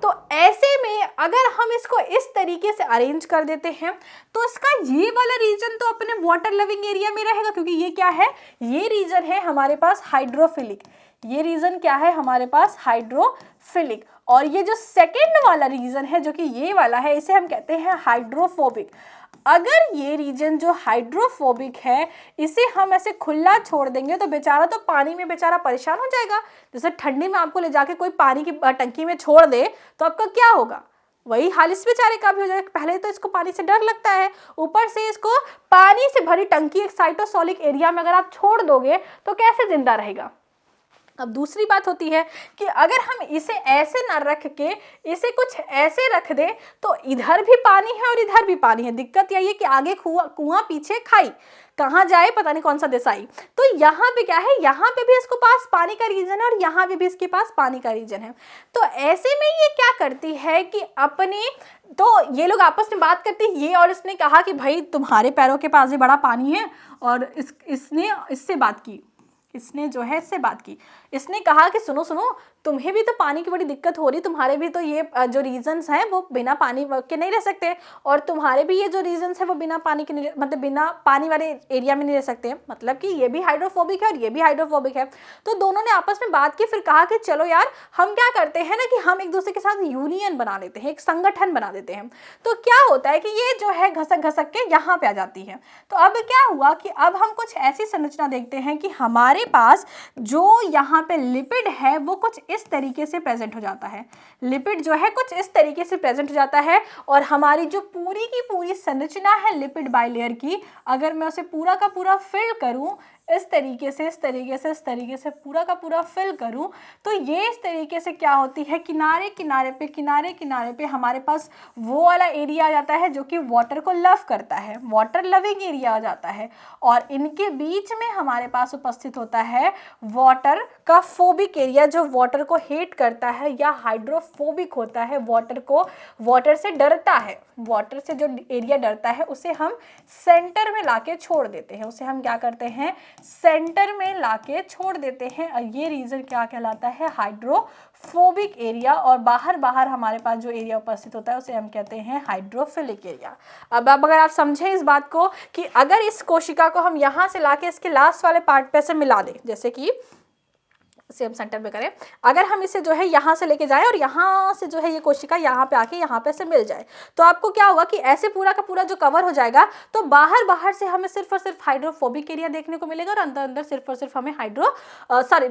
तो ऐसे में अगर हम इसको इस तरीके से अरेंज कर देते हैं तो इसका ये वाला रीजन तो अपने वाटर लविंग एरिया में रहेगा, क्योंकि ये क्या है? ये रीजन है हमारे पास हाइड्रोफिलिक। ये रीजन क्या है हमारे पास? हाइड्रोफिलिक। और ये जो सेकेंड वाला रीजन है जो कि ये वाला है, इसे हम कहते हैं हाइड्रोफोबिक। अगर ये रीजन जो हाइड्रोफोबिक है इसे हम ऐसे खुला छोड़ देंगे तो बेचारा तो पानी में बेचारा परेशान हो जाएगा। जैसे ठंडी में आपको ले जाके कोई पानी की टंकी में छोड़ दे तो आपका क्या होगा? वही हाल इस बेचारे का भी हो जाएगा। पहले तो इसको पानी से डर लगता है, ऊपर से इसको पानी से भरी टंकी एक साइटोसोलिक एरिया में अगर आप छोड़ दोगे तो कैसे जिंदा रहेगा? अब दूसरी बात होती है कि अगर हम इसे ऐसे ना रख के इसे कुछ ऐसे रख दे तो इधर भी पानी है और इधर भी पानी है। दिक्कत यही है कि आगे कुआं पीछे खाई, कहाँ जाए पता नहीं कौन सा देसाई। तो यहाँ पे क्या है? यहाँ पे भी इसको पास पानी का रीजन है और यहाँ पे भी इसके पास पानी का रीजन है। तो ऐसे में ये क्या करती है कि अपने, तो ये लोग आपस में बात करते हैं, ये और इसने कहा कि भाई तुम्हारे पैरों के पास भी बड़ा पानी है, और इसने इससे बात की, इसने जो है इससे बात की, इसने कहा कि सुनो सुनो तुम्हें भी तो पानी की बड़ी दिक्कत हो रही, तुम्हारे भी तो ये जो रीजन्स हैं वो बिना पानी के नहीं रह सकते, और तुम्हारे भी ये जो रीजन्स हैं वो बिना पानी के नहीं, मतलब बिना पानी वाले एरिया में नहीं रह सकते। मतलब कि ये भी हाइड्रोफोबिक है और ये भी हाइड्रोफोबिक है। तो दोनों ने आपस में बात की, फिर कहा कि चलो यार हम क्या करते हैं ना कि हम एक दूसरे के साथ यूनियन बना लेते हैं, एक संगठन बना देते हैं। तो क्या होता है कि ये जो है घसक घसक के यहाँ पे आ जाती है। तो अब क्या हुआ कि अब हम कुछ ऐसी संरचना देखते हैं कि हमारे पास जो यहाँ पे लिपिड है वो कुछ इस तरीके से प्रेजेंट हो जाता है। लिपिड जो है कुछ इस तरीके से प्रेजेंट हो जाता है, और हमारी जो पूरी की पूरी संरचना है लिपिड बाइलेयर की, अगर मैं उसे पूरा का पूरा फिल करूं इस तरीके से पूरा का पूरा फिल करूं, तो ये इस तरीके से क्या होती है, किनारे किनारे पे हमारे पास वो वाला एरिया आ जाता है जो कि वाटर को लव करता है, वाटर लविंग एरिया आ जाता है। और इनके बीच में हमारे पास उपस्थित होता है वाटर का फोबिक एरिया, जो वाटर को हेट करता है या हाइड्रोफोबिक होता है, वाटर से डरता है, वाटर से जो एरिया डरता है उसे हम सेंटर में लाके छोड़ देते हैं, उसे हम क्या करते हैं, सेंटर में लाके छोड़ देते हैं। और ये रीजन क्या कहलाता है, हाइड्रोफोबिक एरिया। और बाहर हमारे पास जो एरिया उपस्थित होता है उसे हम कहते हैं हाइड्रोफिलिक एरिया। अब अगर आप समझें इस बात को कि अगर इस कोशिका को हम यहाँ से लाके इसके लास्ट वाले पार्ट पे से मिला दें, जैसे कि इसे हम सेंटर में करें, अगर हम इसे जो है यहाँ से लेके जाएं और यहाँ से जो है ये कोशिका यहाँ पे आके यहाँ पे से मिल जाए, तो आपको क्या होगा कि ऐसे पूरा का पूरा जो कवर हो जाएगा, तो बाहर से हमें सिर्फ और सिर्फ हाइड्रोफोबिक एरिया देखने को मिलेगा और अंदर सिर्फ और सिर्फ हमें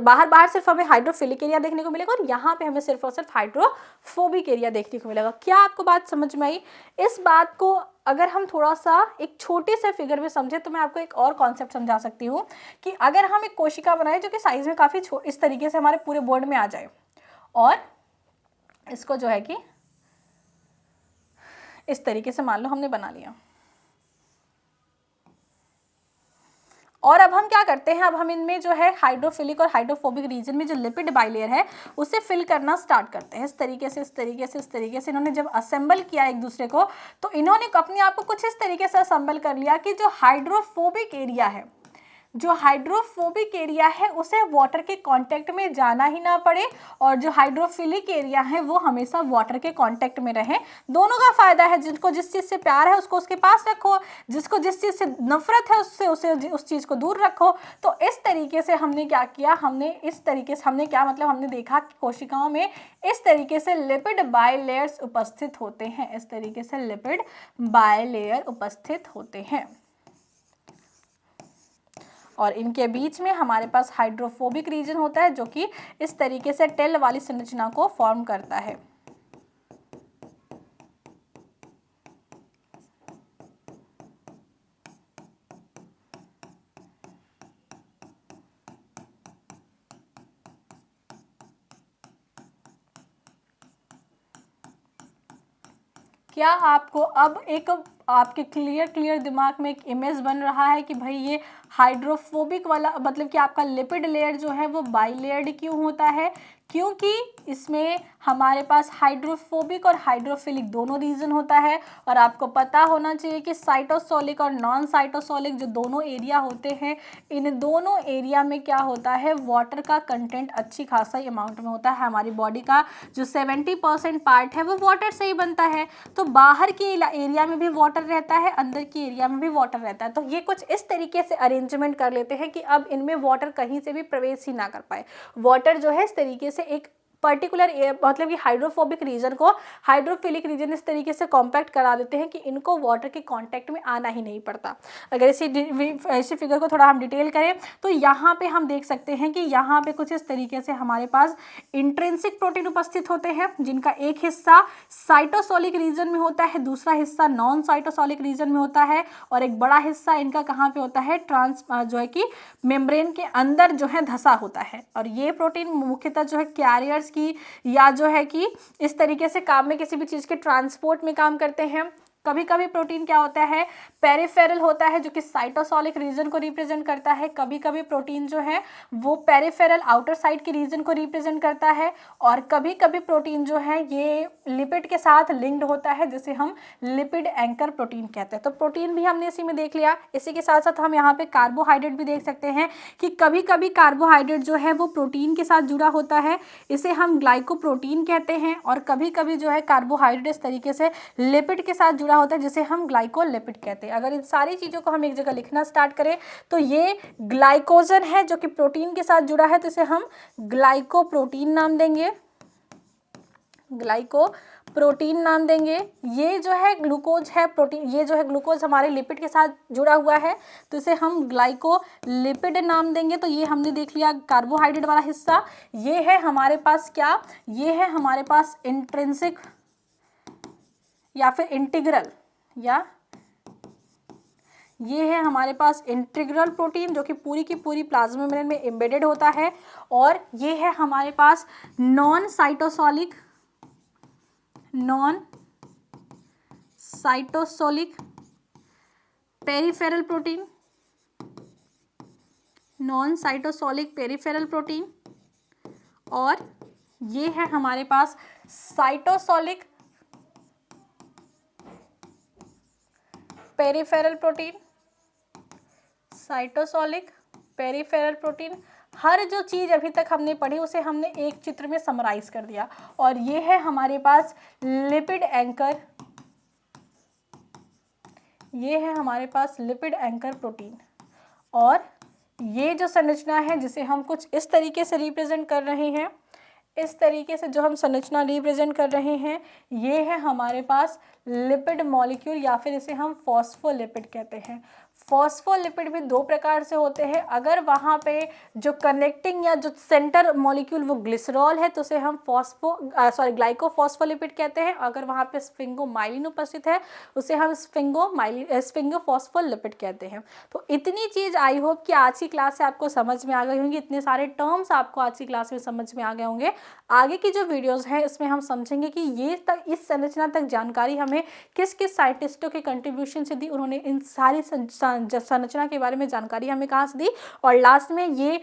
बाहर सिर्फ हमें हाइड्रोफिलिक एरिया देखने को मिलेगा और यहाँ पे हमें सिर्फ और सिर्फ हाइड्रोफोबिक एरिया देखने को मिलेगा। क्या आपको बात समझ में आई? इस बात को अगर हम थोड़ा सा एक छोटे से फिगर में समझे तो मैं आपको एक और कॉन्सेप्ट समझा सकती हूँ कि अगर हम एक कोशिका बनाए जो कि साइज में काफ़ी इस तरीके से हमारे पूरे बोर्ड में आ जाए और इसको जो है कि इस तरीके से मान लो हमने बना लिया, और अब हम क्या करते हैं, अब हम इनमें जो है हाइड्रोफिलिक और हाइड्रोफोबिक रीजन में जो लिपिड बाइलेयर है उसे फिल करना स्टार्ट करते हैं। इस तरीके से इन्होंने जब असेंबल किया एक दूसरे को, तो इन्होंने अपने आप को कुछ इस तरीके से असेंबल कर लिया कि जो हाइड्रोफोबिक एरिया है उसे वाटर के कांटेक्ट में जाना ही ना पड़े, और जो हाइड्रोफिलिक एरिया है वो हमेशा वाटर के कांटेक्ट में रहे। दोनों का फायदा है, जिनको जिस चीज़ से प्यार है उसको उसके पास रखो, जिसको जिस चीज़ से नफरत है उससे उस चीज़ को दूर रखो। तो इस तरीके से हमने क्या किया, हमने देखा कि कोशिकाओं में इस तरीके से लिपिड बाइलेयर्स उपस्थित होते हैं, इस तरीके से लिपिड बाइलेयर उपस्थित होते हैं, और इनके बीच में हमारे पास हाइड्रोफोबिक रीजन होता है जो कि इस तरीके से टेल वाली संरचना को फॉर्म करता है। क्या आपको अब एक आपके क्लियर दिमाग में एक इमेज बन रहा है कि भाई ये हाइड्रोफोबिक वाला मतलब कि आपका लिपिड लेयर जो है वो बाइलेयर्ड क्यों होता है? क्योंकि इसमें हमारे पास हाइड्रोफोबिक और हाइड्रोफिलिक दोनों रीजन होता है, और आपको पता होना चाहिए कि साइटोसोलिक और नॉन साइटोसोलिक जो दोनों एरिया होते हैं, इन दोनों एरिया में क्या होता है, वाटर का कंटेंट अच्छी खासा अमाउंट में होता है। हमारी बॉडी का जो 70% पार्ट है वो वाटर से ही बनता है, तो बाहर के एरिया में भी वाटर रहता है, अंदर की एरिया में भी वाटर रहता है। तो ये कुछ इस तरीके से अरेंजमेंट कर लेते हैं कि अब इनमें वाटर कहीं से भी प्रवेश ही ना कर पाए। वाटर जो है इस तरीके से एक पर्टिकुलर मतलब कि हाइड्रोफोबिक रीजन को हाइड्रोफिलिक रीजन इस तरीके से कॉम्पैक्ट करा देते हैं कि इनको वाटर के कांटेक्ट में आना ही नहीं पड़ता। अगर इसी फिगर को थोड़ा हम डिटेल करें तो यहाँ पे हम देख सकते हैं कि यहाँ पे कुछ इस तरीके से हमारे पास इंट्रिंसिक प्रोटीन उपस्थित होते हैं, जिनका एक हिस्सा साइटोसोलिक रीजन में होता है, दूसरा हिस्सा नॉन साइटोसोलिक रीजन में होता है, और एक बड़ा हिस्सा इनका कहाँ पे होता है, जो है कि मेम्ब्रेन के अंदर जो है धसा होता है। और ये प्रोटीन मुख्यतः जो है कैरियर्स की या जो है कि इस तरीके से काम में किसी भी चीज़ के ट्रांसपोर्ट में काम करते हैं। कभी कभी प्रोटीन क्या होता है, पेरिफेरल होता है जो कि साइटोसोलिक रीजन को रिप्रेजेंट करता है। कभी कभी प्रोटीन जो है वो पेरिफेरल आउटर साइड के रीजन को रिप्रेजेंट करता है, और कभी कभी प्रोटीन जो है ये लिपिड के साथ लिंक्ड होता है, जिसे हम लिपिड एंकर प्रोटीन कहते हैं। तो प्रोटीन भी हमने इसी में देख लिया। इसी के साथ साथ हम यहाँ पे कार्बोहाइड्रेट भी देख सकते हैं कि कभी कभी कार्बोहाइड्रेट जो है वो प्रोटीन के साथ जुड़ा होता है, इसे हम ग्लाइकोप्रोटीन कहते हैं, और कभी कभी जो है कार्बोहाइड्रेट इस तरीके से लिपिड के साथ होता है जिसे हम ग्लाइकोलिपिड कहते हैं। अगर इन सारी चीजों को हम एक जगह लिखना स्टार्ट करें तो ये ग्लाइकोजन है जो कि प्रोटीन के साथ जुड़ा है, तो इसे हम ग्लाइकोप्रोटीन नाम देंगे, ग्लाइकोप्रोटीन नाम देंगे। ये जो है ग्लूकोज है, प्रोटीन ये जो है ग्लूकोज हमारे लिपिड के साथ जुड़ा हुआ है, तो इसे हम ग्लाइकोलिपिड नाम देंगे। तो ये हमने देख लिया कार्बोहाइड्रेट वाला हिस्सा। ये है हमारे पास क्या, ये है हमारे पास इंट्रिंसिक या फिर इंटीग्रल, या ये है हमारे पास इंटीग्रल प्रोटीन जो कि पूरी की पूरी प्लाज्मा मेम्ब्रेन में एम्बेडेड होता है। और ये है हमारे पास non cytosolic peripheral protein, non cytosolic peripheral protein. और ये है हमारे पास cytosolic peripheral protein, cytosolic peripheral protein. हर जो चीज अभी तक हमने पढ़ी उसे हमने एक चित्र में समराइज कर दिया। और ये है हमारे पास लिपिड एंकर, ये है हमारे पास लिपिड एंकर प्रोटीन। और ये जो संरचना है जिसे हम कुछ इस तरीके से रिप्रेजेंट कर रहे हैं, इस तरीके से जो हम संरचना रिप्रेजेंट कर रहे हैं, ये है हमारे पास लिपिड मॉलिक्यूल या फिर इसे हम फॉस्फोलिपिड कहते हैं। फॉस्फोलिपिड भी दो प्रकार से होते हैं। अगर वहाँ पे जो कनेक्टिंग या जो सेंटर मॉलिक्यूल वो ग्लिसरॉल है तो उसे हम ग्लाइकोफॉस्फोलिपिड कहते हैं। अगर वहाँ पे स्फिंगोमाइलिन उपस्थित है उसे हम स्फिंगोफॉस्फोलिपिड कहते हैं। तो इतनी चीज़ आई होप कि आज की क्लास से आपको समझ में आ गई होंगी, इतने सारे टर्म्स आपको आज की क्लास में समझ में आ गए होंगे। आगे की जो वीडियोज़ हैं इसमें हम समझेंगे कि ये तक इस संरचना तक जानकारी हमें किस किस साइंटिस्टों के कंट्रीब्यूशन से दी, उन्होंने इन सारी संरचना के बारे में जानकारी हमें कहाँ से दी। और लास्ट में ये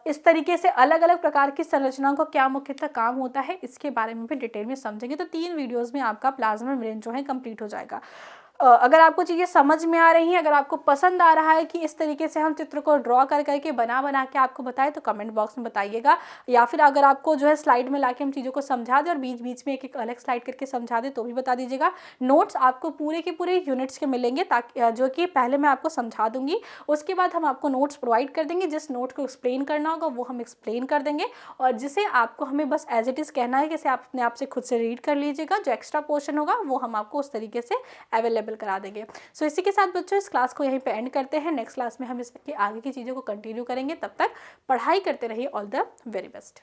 इस तरीके से अलग अलग प्रकार की संरचनाओं का क्या मुख्यतः काम होता है इसके बारे में भी डिटेल में समझेंगे। तो 3 वीडियोस में आपका प्लाज्मा मेम्ब्रेन जो है कंप्लीट हो जाएगा। अगर आपको चीज़ें समझ में आ रही हैं, अगर आपको पसंद आ रहा है कि इस तरीके से हम चित्र को ड्रॉ कर करके बना के आपको बताएं तो कमेंट बॉक्स में बताइएगा। या फिर अगर आपको जो है स्लाइड में लाके हम चीज़ों को समझा दें और बीच बीच में एक एक अलग स्लाइड करके समझा दें तो भी बता दीजिएगा। नोट्स आपको पूरे के पूरे यूनिट्स के मिलेंगे, ताकि जो कि पहले मैं आपको समझा दूंगी, उसके बाद हम आपको नोट्स प्रोवाइड कर देंगे। जिस नोट को एक्सप्लेन करना होगा वो हम एक्सप्लेन कर देंगे, और जिसे आपको हमें बस एज इट इज़ कहना है कि आप अपने आप से खुद से रीड कर लीजिएगा। जो एक्स्ट्रा पोर्शन होगा वो हम आपको उस तरीके से अवेलेबल करा देंगे। सो इसी के साथ बच्चों इस क्लास को यहीं पे एंड करते हैं। नेक्स्ट क्लास में हम इसके आगे की चीज़ों को कंटिन्यू करेंगे। तब तक पढ़ाई करते रहिए। All the very best.